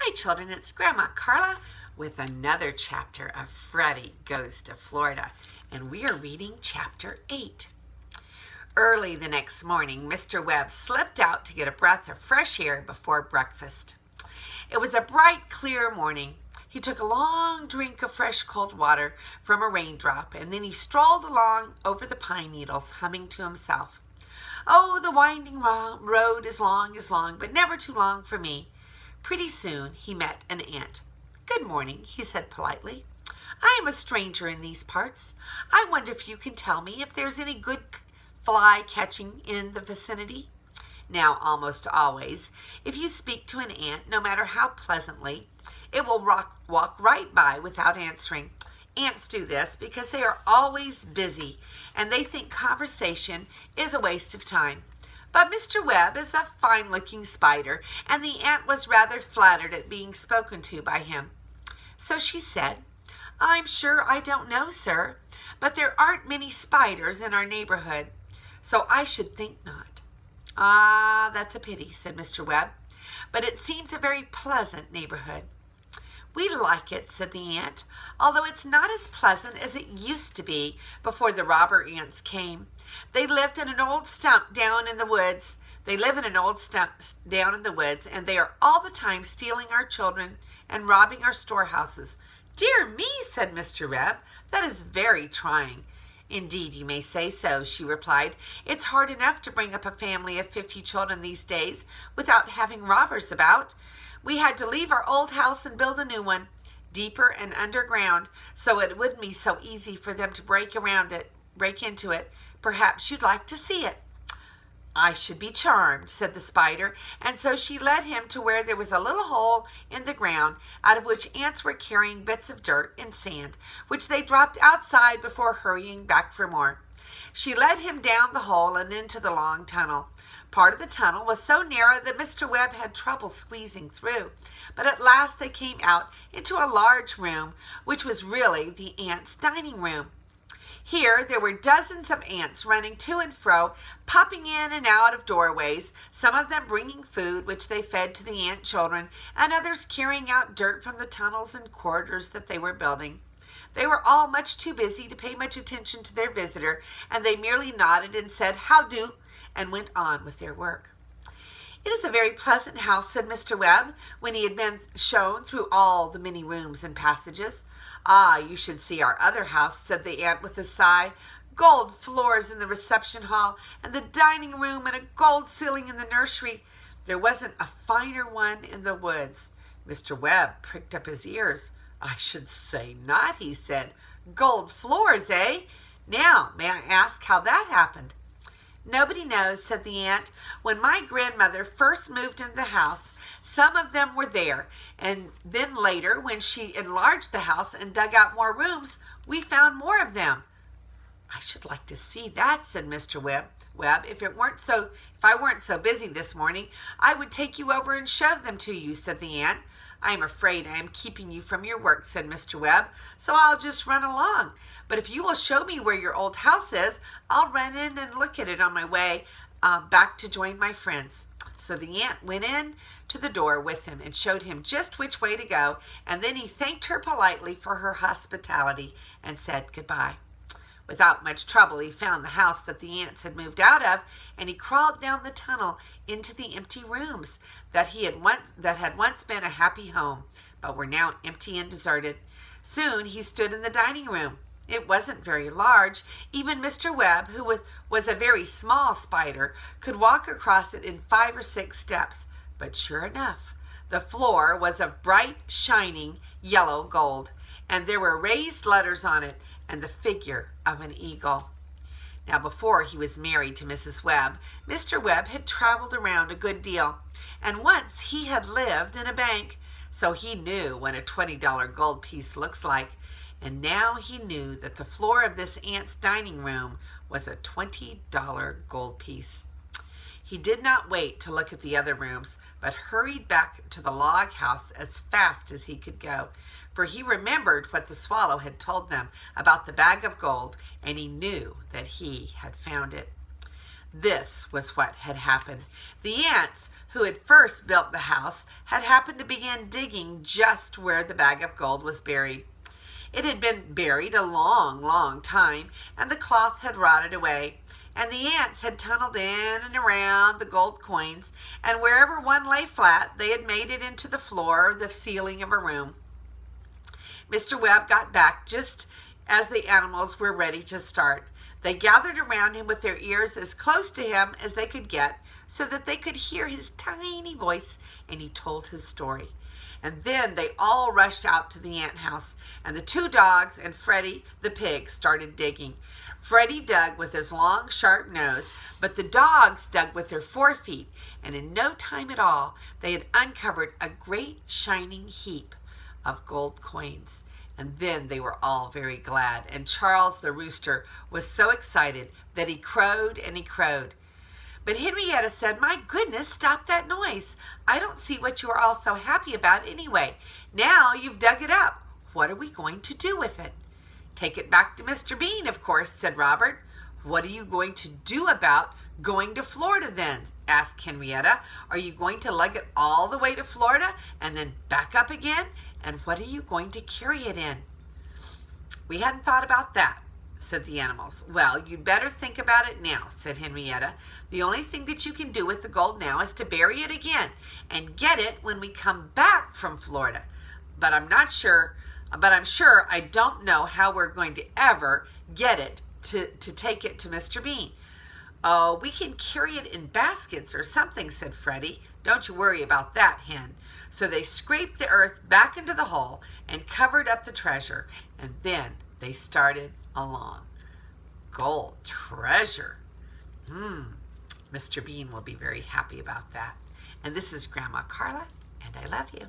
Hi children, it's Grandma Carla with another chapter of Freddy Goes to Florida, and we are reading chapter 8. Early the next morning, Mr. Webb slipped out to get a breath of fresh air before breakfast. It was a bright, clear morning. He took a long drink of fresh cold water from a raindrop, and then he strolled along over the pine needles, humming to himself. Oh, the winding road is long, but never too long for me. Pretty soon he met an ant. Good morning, he said politely. I am a stranger in these parts. I wonder if you can tell me if there's any good fly catching in the vicinity. Now, almost always, if you speak to an ant, no matter how pleasantly, it will walk right by without answering. Ants do this because they are always busy, and they think conversation is a waste of time. But Mr. Webb is a fine-looking spider, and the ant was rather flattered at being spoken to by him. So she said, I'm sure I don't know, sir, but there aren't many spiders in our neighborhood, so I should think not. Ah, that's a pity, said Mr. Webb, but it seems a very pleasant neighborhood. We like it, said the ant, although it's not as pleasant as it used to be before the robber ants came. They lived in an old stump down in the woods. And they are all the time stealing our children and robbing our storehouses. Dear me, said Mr. Webb, that is very trying. Indeed, you may say so, she replied. It's hard enough to bring up a family of 50 children these days without having robbers about. We had to leave our old house and build a new one, deeper and underground, so it wouldn't be so easy for them to break into it. Perhaps you'd like to see it. I should be charmed, said the spider, and so she led him to where there was a little hole in the ground, out of which ants were carrying bits of dirt and sand, which they dropped outside before hurrying back for more. She led him down the hole and into the long tunnel. Part of the tunnel was so narrow that Mr. Webb had trouble squeezing through, but at last they came out into a large room, which was really the ants' dining room. Here there were dozens of ants running to and fro, popping in and out of doorways, some of them bringing food which they fed to the ant children, and others carrying out dirt from the tunnels and corridors that they were building. They were all much too busy to pay much attention to their visitor, and they merely nodded and said, "How do?" and went on with their work. It is a very pleasant house, said Mr. Webb, when he had been shown through all the many rooms and passages. Ah, you should see our other house, said the ant with a sigh. Gold floors in the reception hall, and the dining room, and a gold ceiling in the nursery. There wasn't a finer one in the woods. Mr. Webb pricked up his ears. I should say not, he said. Gold floors, eh? Now, may I ask how that happened? Nobody knows, said the ant. When my grandmother first moved into the house, some of them were there, and then later, when she enlarged the house and dug out more rooms, we found more of them. I should like to see that, said Mr. Webb. If I weren't so busy this morning, I would take you over and show them to you, said the ant. I am afraid I am keeping you from your work, said Mr. Webb, so I'll just run along. But if you will show me where your old house is, I'll run in and look at it on my way back to join my friends. So the ant went in to the door with him and showed him just which way to go, and then he thanked her politely for her hospitality and said goodbye. Without much trouble, he found the house that the ants had moved out of, and he crawled down the tunnel into the empty rooms that had once been a happy home, but were now empty and deserted. Soon he stood in the dining room. It wasn't very large. Even Mr. Webb, who was a very small spider, could walk across it in 5 or 6 steps. But sure enough, the floor was of bright, shining yellow gold, and there were raised letters on it and the figure of an eagle. Now, before he was married to Mrs. Webb, Mr. Webb had traveled around a good deal, and once he had lived in a bank, so he knew what a $20 gold piece looks like. And now he knew that the floor of this ant's dining room was a $20 gold piece. He did not wait to look at the other rooms, but hurried back to the log house as fast as he could go, for he remembered what the swallow had told them about the bag of gold, and he knew that he had found it. This was what had happened. The ants, who had first built the house, had happened to begin digging just where the bag of gold was buried. It had been buried a long, long time, and the cloth had rotted away, and the ants had tunneled in and around the gold coins, and wherever one lay flat, they had made it into the floor or the ceiling of a room. Mr. Webb got back just as the animals were ready to start. They gathered around him with their ears as close to him as they could get so that they could hear his tiny voice, and he told his story. And then they all rushed out to the ant house, and the two dogs and Freddy the pig started digging. Freddy dug with his long, sharp nose, but the dogs dug with their forefeet, and in no time at all they had uncovered a great shining heap of gold coins. And then they were all very glad, and Charles the rooster was so excited that he crowed and he crowed. But Henrietta said, "My goodness, stop that noise. I don't see what you are all so happy about anyway. Now you've dug it up. What are we going to do with it?" "Take it back to Mr. Bean, of course," said Robert. "What are you going to do about going to Florida then?" asked Henrietta. "Are you going to lug it all the way to Florida and then back up again? And what are you going to carry it in?" "We hadn't thought about that," said the animals. "Well, you'd better think about it now," said Henrietta. "The only thing that you can do with the gold now is to bury it again and get it when we come back from Florida. But I'm sure I don't know how we're going to ever get it to take it to Mr. Bean." "Oh, we can carry it in baskets or something," said Freddy. "Don't you worry about that, Hen." So they scraped the earth back into the hole and covered up the treasure, and then they started along. Gold treasure. Mr. Bean will be very happy about that. And this is Grandma Carla, and I love you.